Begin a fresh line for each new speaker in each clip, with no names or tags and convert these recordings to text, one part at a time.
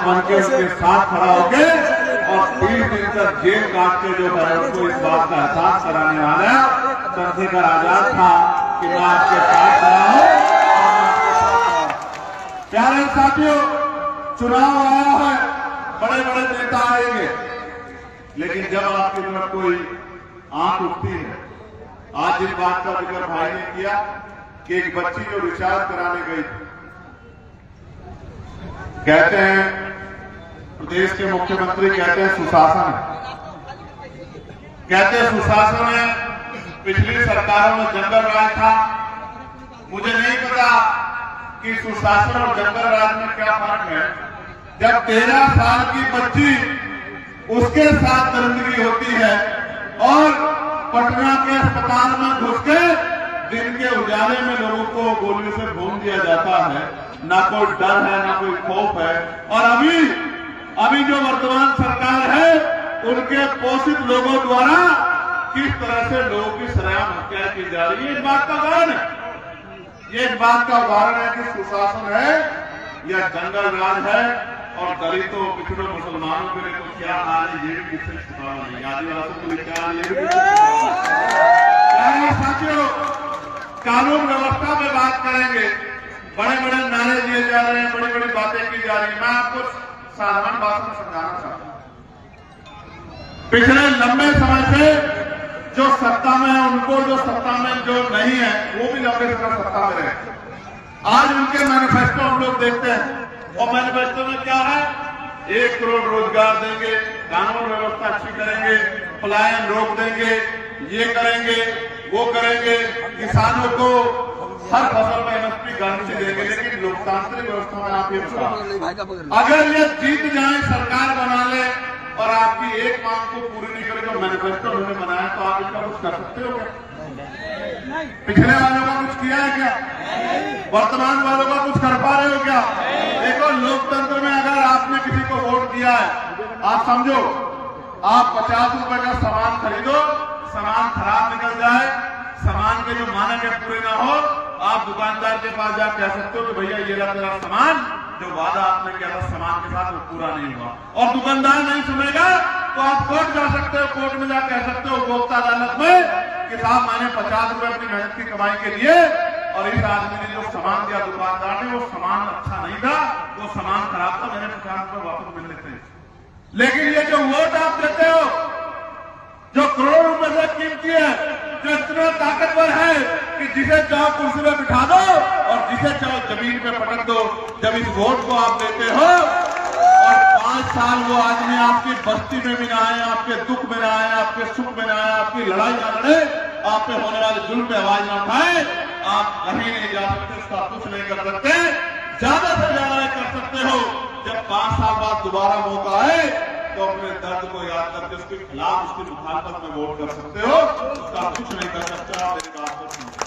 बन के उसके साथ खड़ा होके और 30 दिन तक जेल काट के जो है उसको इस बात का एहसास कराने वाला चंद्रशेखर आजाद था कि मैं आपके साथ खड़ा हूं। प्यारे साथियों, चुनाव आया है, बड़े बड़े नेता आएंगे, लेकिन जब आपकी तरफ कोई आंख उठती है, आज इस बात का जिक्र भाई ने किया कि एक बच्ची जो रिचार्ज कराने गई थी, कहते हैं प्रदेश के मुख्यमंत्री कहते हैं सुशासन है, कहते हैं सुशासन है, पिछली सरकारों में जंगल राज था। मुझे नहीं पता कि सुशासन और जंगल राज में क्या फर्क है। जब 13 साल की बच्ची उसके साथ दरिंदगी होती है और पटना के अस्पताल में घुस के दिन के उजाले में लोगों को गोली से भून दिया जाता है, ना कोई डर है ना कोई खौफ है। और अभी जो वर्तमान सरकार है उनके पोषित लोगों द्वारा किस तरह से लोगों की सरेआम हत्या की जा रही है, इस बात का उदाहरण है। ये इस बात का उदाहरण है कि सुशासन है या जंगल राज है। और दलितों, पिछड़ों, मुसलमानों के लिए तो क्या हाल है, ये भी किसी छुपा नहीं। आदिवासियों के लिए क्या हाल, ये भी साथियों, कानून व्यवस्था पे बात करेंगे। बड़े बड़े नारे दिए जा रहे हैं, बड़ी बड़ी बातें की जा रही है। मैं आपको साधारण बात में समझाना चाहता हूं। पिछले लंबे समय से जो सत्ता में है, उनको जो सत्ता में जो नहीं है वो भी लंबे समय सत्ता में रहे। आज उनके मैनिफेस्टो हम लोग देखते हैं और मैनिफेस्टो में क्या है, 1 करोड़ रोजगार देंगे, कानून व्यवस्था अच्छी करेंगे, पलायन रोक देंगे, ये करेंगे वो करेंगे, किसानों को हर फसल में MSP गारंटी देंगे। लेकिन लोकतांत्रिक व्यवस्था में आप ये बताओ, अगर ये जीत जाए, सरकार बना ले और आपकी एक मांग को पूरी नहीं करे जो मैनिफेस्टो उन्होंने बनाया, तो आप इसका कुछ कर सकते हो क्या? पिछले वालों का कुछ किया है क्या? वर्तमान वालों का कुछ कर पा रहे हो क्या? देखो, लोकतंत्र में अगर आपने किसी को वोट दिया है, आप समझो आप 50 रुपए का सामान खरीदो, सामान खराब निकल जाए, सामान के जो मानक है पूरे ना हो, आप दुकानदार के पास जा कह सकते हो कि भैया ये रहा तेरा सामान, जो वादा आपने किया था सामान के साथ वो पूरा नहीं हुआ। और दुकानदार नहीं सुनेगा तो आप कोर्ट जा सकते हो, कोर्ट में जा कह सकते हो उपभोक्ता अदालत में कि साहब मैंने 50 रुपए अपनी मेहनत की कमाई के लिए और इस आदमी ने जो सामान दिया दुकानदार ने, वो सामान अच्छा नहीं था, वो सामान खराब था, मैंने 50 रुपए वापस मिल लेते। लेकिन ये जो वोट आप देते हो, जो करोड़ रुपए से कीमती है, जो इतना ताकतवर है कि जिसे चाहो कुर्सी में बिठा दो और जिसे चाहो जमीन पे पटक दो, जब इस वोट को आप देते हो और 5 साल वो आदमी आपकी बस्ती में भी ना आए, आपके दुख में ना आए, आपके सुख में ना आए, आपकी लड़ाई ना लड़े, आप पे होने वाले जुल्म पे आवाज ना उठाए, आप कहीं नहीं जा सकते, उसका कुछ नहीं कर सकते। ज्यादा से ज्यादा कर सकते हो जब 5 साल बाद दोबारा मौका आए तो अपने दर्द को याद करके उसके खिलाफ, उसकी मुखालफत में वोट कर सकते हो, उसका कुछ नहीं कर सकते। आप मेरी बात को सुनिए।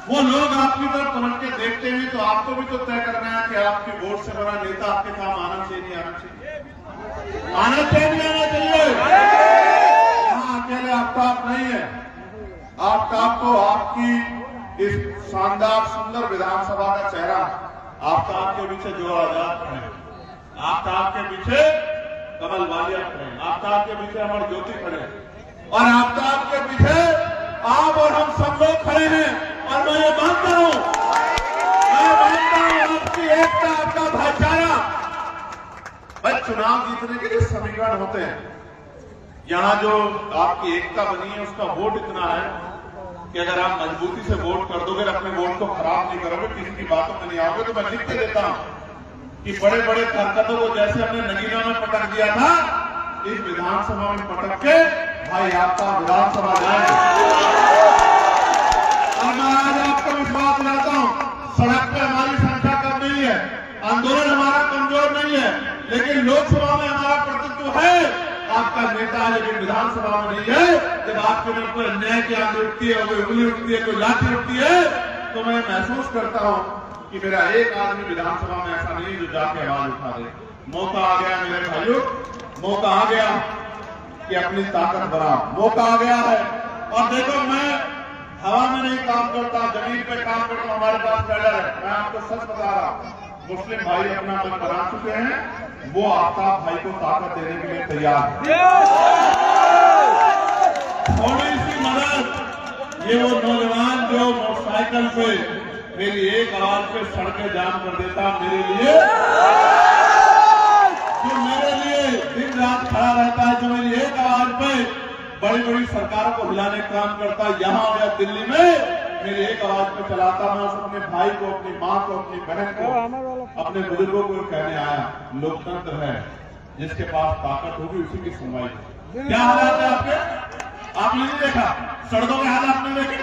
वो लोग आपकी तरफ पलट के देखते हैं तो आपको भी तो तय करना है कि आपकी वोट से बड़ा नेता आपके काम आना चाहिए, नहीं आना चाहिए, आना चाहिए नहीं आना चाहिए। यहाँ अकेले आफ्ताब नहीं है, आफ्ताब तो आपकी इस शानदार सुंदर विधानसभा का चेहरा, आफ्ताब के पीछे जो आजाद है, आफ्ताब के पीछे कमल वालिया खड़े, आफ्ताब के पीछे अमर ज्योति खड़े और आफ्ताब के पीछे आप और हम सब लोग खड़े हैं। और मैं ये मानता हूं आपकी एकता, आपका भाईचारा। भाई चुनाव जीतने के लिए समीकरण होते हैं, यहां जो आपकी एकता बनी है उसका वोट इतना है कि अगर आप मजबूती से वोट कर दोगे, अपने वोट को खराब नहीं करोगे, किसी की बातों में नहीं आओगे, तो मैं लिख के देता हूं कि बड़े बड़े ताकतों को जैसे हमने नगीना में पटक दिया था, इस विधानसभा में पटक के भाई आपका विधानसभा जाएगा। और मैं आज आपको विश्वास दिलाता हूं, सड़क पे हमारी संख्या कम नहीं है, आंदोलन हमारा कमजोर नहीं है, लेकिन लोकसभा में हमारा प्रतिनिधित्व है। आपका नेता लेकिन विधानसभा में नहीं है। जब आपके मन पर अन्याय की आंख उठती है, कोई उंगली उठती है, कोई लाठी उठती है, तो मैं महसूस करता हूं कि मेरा एक आदमी विधानसभा में ऐसा नहीं जो जाके आवाज उठा दे। मौका आ गया मेरे भाइयों, मौका आ गया कि अपनी ताकत बढ़ाओ, मौका आ गया है। और देखो, मैं हवा में नहीं काम करता, जमीन पे काम करता हूं, हमारे पास कैडर है। मैं आपको सच बता रहा हूं, मुस्लिम भाई अपना मन बना चुके हैं, वो आफ्ताब भाई को ताकत देने के लिए तैयार है। थोड़ी सी मदद, ये वो नौजवान जो मोटरसाइकिल पे मेरी एक आवाज पे सड़कें जाम कर देता, मेरे लिए दिन रात खड़ा रहता है, जो मेरी एक आवाज पे बड़ी बड़ी सरकारों को हिलाने का काम करता है, यहाँ या दिल्ली में मेरी एक आवाज पे चलाता। मैं अपने भाई को, अपनी माँ को, अपनी बहन को, अपने बुजुर्गों को कहने आया, लोकतंत्र है, जिसके पास ताकत होगी उसी की सुनवाई। क्या हालात है आपके? आपने नहीं देखा सड़कों के हालात? आपने देखे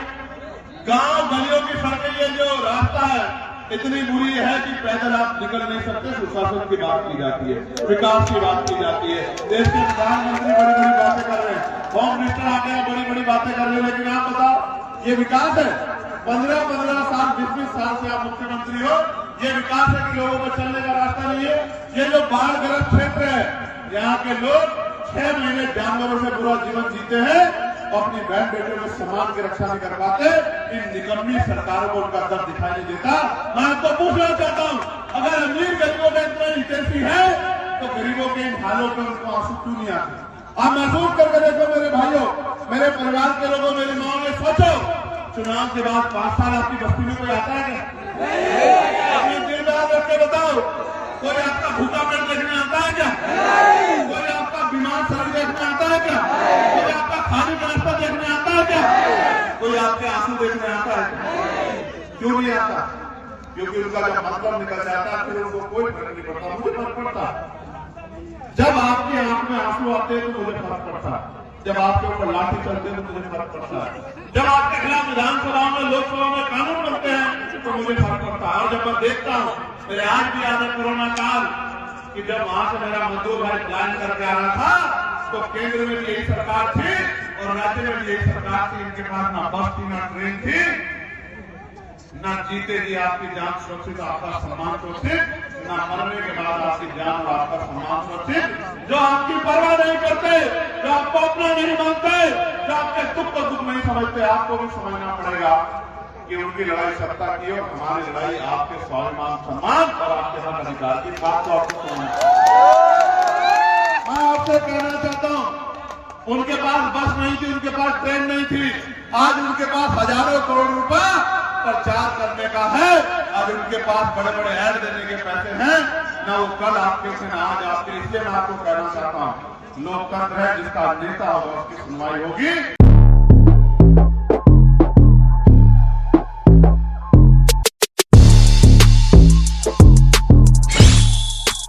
गांव गलियों की सड़कें, ये जो रास्ता है इतनी बुरी है कि पैदल आप निकल नहीं सकते। सुशासन की बात की जाती है, विकास की बात की जाती है, देश के प्रधानमंत्री बड़ी बड़ी बातें कर रहे हैं, होम मिनिस्टर आ गए बड़ी बड़ी बातें कर रहे हैं, लेकिन आप बताओ ये विकास है? 15-15 साल 20-20 साल से आप मुख्यमंत्री हो, ये विकास है कि लोगों को चलने का रास्ता नहीं है? ये जो बाढ़ग्रस्त क्षेत्र है, यहाँ के लोग 6 महीने जानवरों से बुरा जीवन जीते हैं, अपनी बहन बेटे को सम्मान की रक्षा नहीं कर पाते। इन निकम्मी सरकारों को उनका दर्द दिखाई नहीं देता। मैं आपको पूछना चाहता हूँ, अगर अमीर गरीबों का इतना इंटेंसी है तो गरीबों के इन हालों पर उनको आंसू क्यों नहीं आते? आप महसूस करके देखो मेरे भाइयों, मेरे परिवार के लोगों, मेरी माँ ने सोचो, चुनाव के बाद 5 साल आपकी बस्ती में कोई आता है क्या? अपने दिल में रख के बताओ, कोई आपका भूखा पेट देखने आता है क्या? कोई आपका बीमार शरीर देखने आता है क्या? कोई आपका खाने का रास्ता देखने आता है क्या? कोई आपके आंसू देखने आता है? क्यों नहीं आता? क्योंकि उनका जब मतलब निकल जाता है फिर उनको कोई फर्क नहीं पड़ता। मुझे फर्क पड़ता, जब आपकी आंख में आंसू आते हैं तो मुझे फर्क पड़ता, जब आपके ऊपर लाठी चलते हैं तो मुझे फर्क पड़ता है, जब आपके खिलाफ विधानसभा में, लोकसभा में कानून बनते हैं तो मुझे फर्क पड़ता है। और जब मैं देखता हूँ, मेरे आज भी याद है कोरोना काल कि जब वहां से मेरा मजदूर भाई प्लान करके आ रहा था तो केंद्र में भी यही सरकार थी और राज्य में भी यही सरकार थी, इनके पास ना बस थी ना ट्रेन थी, ना जीते जी आपकी जान सुरक्षित, आपका सम्मान सुरक्षित, ना मरने के बाद आपकी जान और आपका सम्मान सुरक्षित। जो आपकी परवाह नहीं करते, जो आपको अपना नहीं मानते, जो आपके दुख को दुख नहीं समझते, आपको भी समझना पड़ेगा कि उनकी लड़ाई सत्ता की और हमारी लड़ाई आपके स्वाभिमान, सम्मान और आपके हक अधिकार की बात को आपको समझना। मैं आपसे कहना चाहता हूं, उनके पास बस नहीं थी, उनके पास ट्रेन नहीं थी, आज उनके पास हजारों करोड़ रुपए प्रचार करने का है, आज उनके पास बड़े बड़े ऐड देने के पैसे हैं, ना वो कल आपके थे ना आज आपके। इसलिए मैं आपको कहना चाहता हूं, लोकतंत्र है, जिसका नेता होगा उसकी सुनवाई होगी।